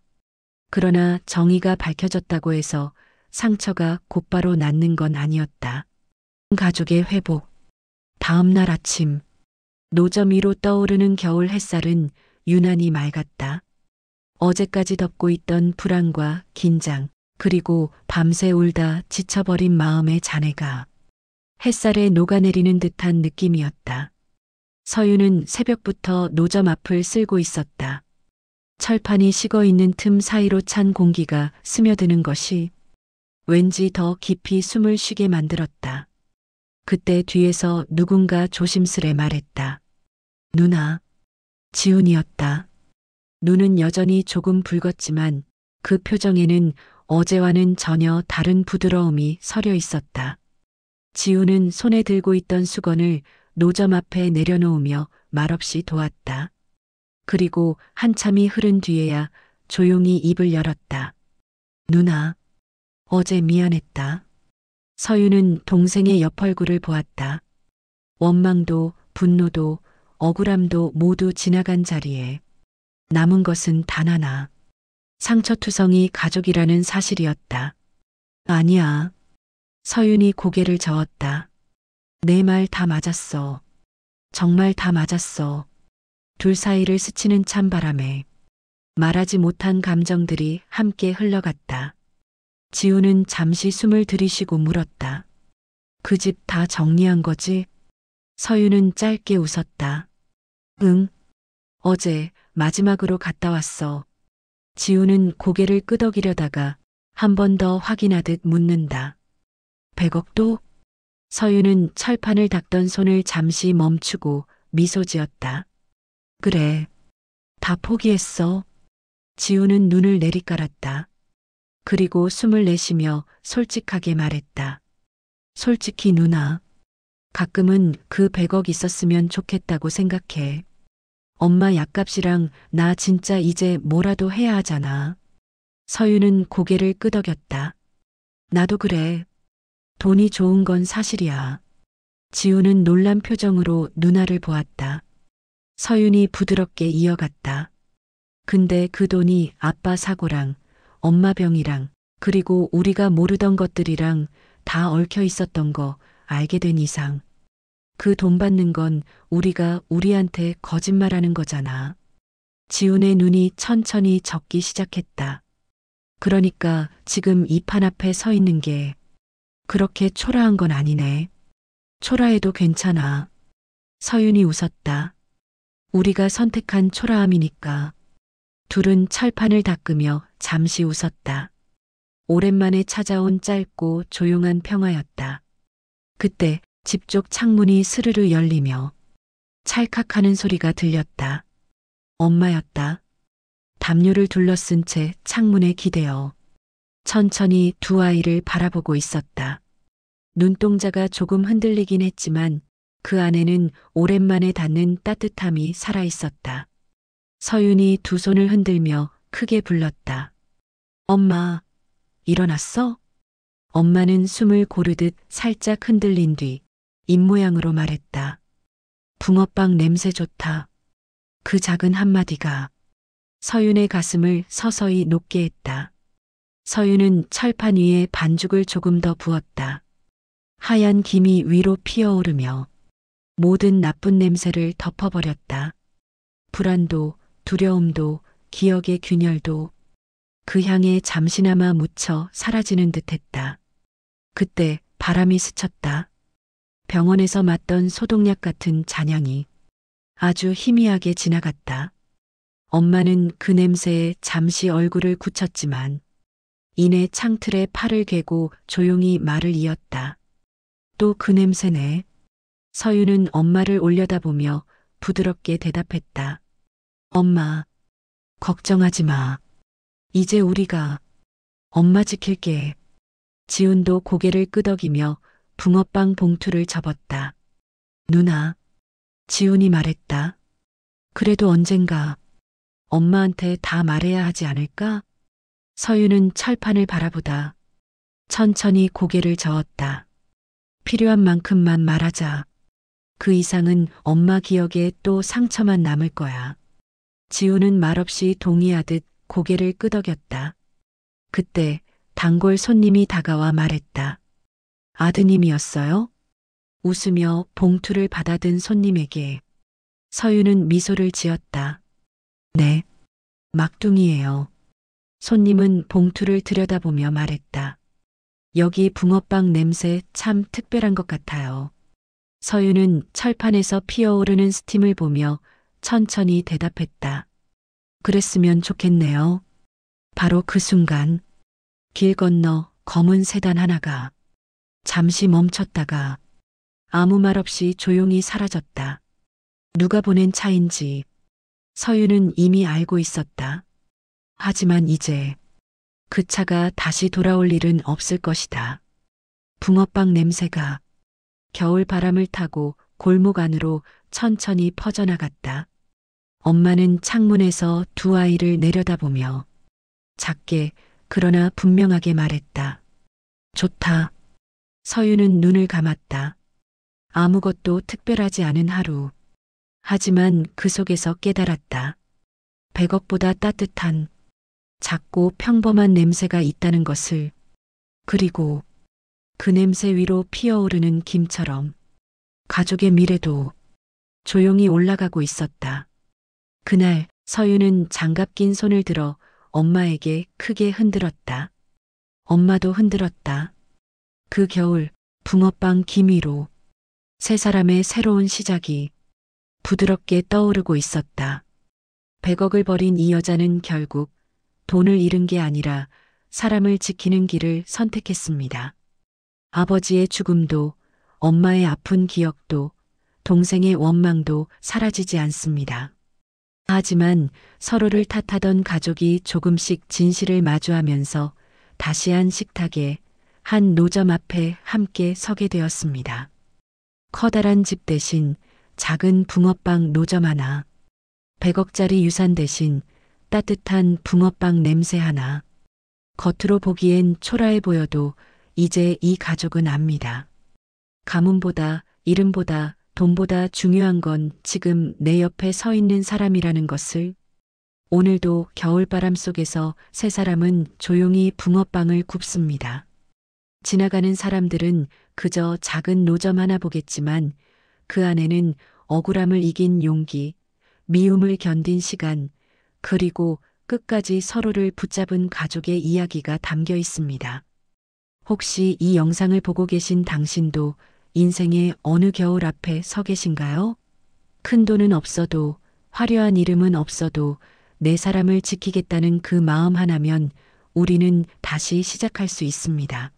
그러나 정의가 밝혀졌다고 해서 상처가 곧바로 낫는 건 아니었다. 가족의 회복. 다음 날 아침, 노점 위로 떠오르는 겨울 햇살은 유난히 맑았다. 어제까지 덮고 있던 불안과 긴장, 그리고 밤새 울다 지쳐버린 마음의 잔해가 햇살에 녹아내리는 듯한 느낌이었다. 서윤은 새벽부터 노점 앞을 쓸고 있었다. 철판이 식어있는 틈 사이로 찬 공기가 스며드는 것이 왠지 더 깊이 숨을 쉬게 만들었다. 그때 뒤에서 누군가 조심스레 말했다. 누나. 지훈이었다. 눈은 여전히 조금 붉었지만 그 표정에는 어제와는 전혀 다른 부드러움이 서려 있었다. 지우는 손에 들고 있던 수건을 노점 앞에 내려놓으며 말없이 도왔다. 그리고 한참이 흐른 뒤에야 조용히 입을 열었다. 누나, 어제 미안했다. 서유는 동생의 옆 얼굴을 보았다. 원망도 분노도 억울함도 모두 지나간 자리에 남은 것은 단 하나. 상처투성이 가족이라는 사실이었다. 아니야. 서윤이 고개를 저었다. 내 말 다 맞았어. 정말 다 맞았어. 둘 사이를 스치는 찬바람에 말하지 못한 감정들이 함께 흘러갔다. 지우는 잠시 숨을 들이쉬고 물었다. 그 집 다 정리한 거지? 서유는 짧게 웃었다. 응. 어제 마지막으로 갔다 왔어. 지우는 고개를 끄덕이려다가 한 번 더 확인하듯 묻는다. 100억도? 서유는 철판을 닦던 손을 잠시 멈추고 미소 지었다. 그래. 다 포기했어. 지우는 눈을 내리깔았다. 그리고 숨을 내쉬며 솔직하게 말했다. 솔직히 누나. 가끔은 그 100억 있었으면 좋겠다고 생각해. 엄마 약값이랑 나 진짜 이제 뭐라도 해야 하잖아. 서유는 고개를 끄덕였다. 나도 그래. 돈이 좋은 건 사실이야. 지우는 놀란 표정으로 누나를 보았다. 서윤이 부드럽게 이어갔다. 근데 그 돈이 아빠 사고랑 엄마 병이랑 그리고 우리가 모르던 것들이랑 다 얽혀 있었던 거 알게 된 이상 그 돈 받는 건 우리가 우리한테 거짓말하는 거잖아. 지훈의 눈이 천천히 젖기 시작했다. 그러니까 지금 이 판 앞에 서 있는 게 그렇게 초라한 건 아니네. 초라해도 괜찮아. 서윤이 웃었다. 우리가 선택한 초라함이니까. 둘은 철판을 닦으며 잠시 웃었다. 오랜만에 찾아온 짧고 조용한 평화였다. 그때 집 쪽 창문이 스르르 열리며 찰칵하는 소리가 들렸다. 엄마였다. 담요를 둘러쓴 채 창문에 기대어 천천히 두 아이를 바라보고 있었다. 눈동자가 조금 흔들리긴 했지만 그 안에는 오랜만에 닿는 따뜻함이 살아있었다. 서윤이 두 손을 흔들며 크게 불렀다. 엄마, 일어났어? 엄마는 숨을 고르듯 살짝 흔들린 뒤 입모양으로 말했다. 붕어빵 냄새 좋다. 그 작은 한마디가 서윤의 가슴을 서서히 녹게 했다. 서윤은 철판 위에 반죽을 조금 더 부었다. 하얀 김이 위로 피어오르며 모든 나쁜 냄새를 덮어버렸다. 불안도, 두려움도, 기억의 균열도 그 향에 잠시나마 묻혀 사라지는 듯했다. 그때 바람이 스쳤다. 병원에서 맡던 소독약 같은 잔향이 아주 희미하게 지나갔다. 엄마는 그 냄새에 잠시 얼굴을 굳혔지만 이내 창틀에 팔을 괴고 조용히 말을 이었다. 또 그 냄새네. 서유는 엄마를 올려다보며 부드럽게 대답했다. 엄마, 걱정하지 마. 이제 우리가 엄마 지킬게. 지훈도 고개를 끄덕이며 붕어빵 봉투를 접었다. 누나, 지훈이 말했다. 그래도 언젠가 엄마한테 다 말해야 하지 않을까? 서유는 철판을 바라보다 천천히 고개를 저었다. 필요한 만큼만 말하자. 그 이상은 엄마 기억에 또 상처만 남을 거야. 지우는 말없이 동의하듯 고개를 끄덕였다. 그때 단골 손님이 다가와 말했다. 아드님이었어요? 웃으며 봉투를 받아든 손님에게 서유는 미소를 지었다. 네, 막둥이에요. 손님은 봉투를 들여다보며 말했다. 여기 붕어빵 냄새 참 특별한 것 같아요. 서유는 철판에서 피어오르는 스팀을 보며 천천히 대답했다. 그랬으면 좋겠네요. 바로 그 순간 길 건너 검은 세단 하나가 잠시 멈췄다가 아무 말 없이 조용히 사라졌다. 누가 보낸 차인지 서유는 이미 알고 있었다. 하지만 이제 그 차가 다시 돌아올 일은 없을 것이다. 붕어빵 냄새가 겨울 바람을 타고 골목 안으로 천천히 퍼져나갔다. 엄마는 창문에서 두 아이를 내려다보며 작게 그러나 분명하게 말했다. 좋다. 서유는 눈을 감았다. 아무것도 특별하지 않은 하루. 하지만 그 속에서 깨달았다. 100억보다 따뜻한, 작고 평범한 냄새가 있다는 것을. 그리고 그 냄새 위로 피어오르는 김처럼 가족의 미래도 조용히 올라가고 있었다. 그날 서유는 장갑 낀 손을 들어 엄마에게 크게 흔들었다. 엄마도 흔들었다. 그 겨울 붕어빵 기미로 세 사람의 새로운 시작이 부드럽게 떠오르고 있었다. 100억을 버린 이 여자는 결국 돈을 잃은 게 아니라 사람을 지키는 길을 선택했습니다. 아버지의 죽음도 엄마의 아픈 기억도 동생의 원망도 사라지지 않습니다. 하지만 서로를 탓하던 가족이 조금씩 진실을 마주하면서 다시 한 식탁에 한 노점 앞에 함께 서게 되었습니다. 커다란 집 대신 작은 붕어빵 노점 하나, 100억짜리 유산 대신 따뜻한 붕어빵 냄새 하나. 겉으로 보기엔 초라해 보여도 이제 이 가족은 압니다. 가문보다, 이름보다, 돈보다 중요한 건 지금 내 옆에 서 있는 사람이라는 것을. 오늘도 겨울바람 속에서 세 사람은 조용히 붕어빵을 굽습니다. 지나가는 사람들은 그저 작은 노점 하나 보겠지만 그 안에는 억울함을 이긴 용기, 미움을 견딘 시간, 그리고 끝까지 서로를 붙잡은 가족의 이야기가 담겨 있습니다. 혹시 이 영상을 보고 계신 당신도 인생의 어느 겨울 앞에 서 계신가요? 큰 돈은 없어도, 화려한 이름은 없어도 내 사람을 지키겠다는 그 마음 하나면 우리는 다시 시작할 수 있습니다.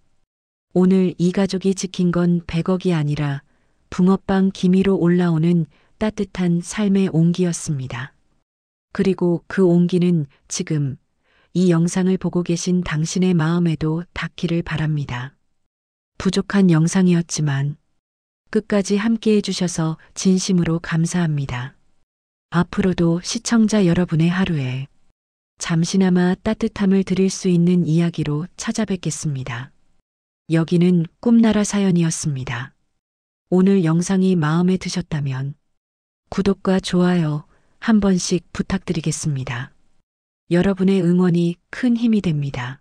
오늘 이 가족이 지킨 건 100억이 아니라 붕어빵 기미로 올라오는 따뜻한 삶의 온기였습니다. 그리고 그 온기는 지금 이 영상을 보고 계신 당신의 마음에도 닿기를 바랍니다. 부족한 영상이었지만 끝까지 함께 해주셔서 진심으로 감사합니다. 앞으로도 시청자 여러분의 하루에 잠시나마 따뜻함을 드릴 수 있는 이야기로 찾아뵙겠습니다. 여기는 꿈나라 사연이었습니다. 오늘 영상이 마음에 드셨다면 구독과 좋아요 한 번씩 부탁드리겠습니다. 여러분의 응원이 큰 힘이 됩니다.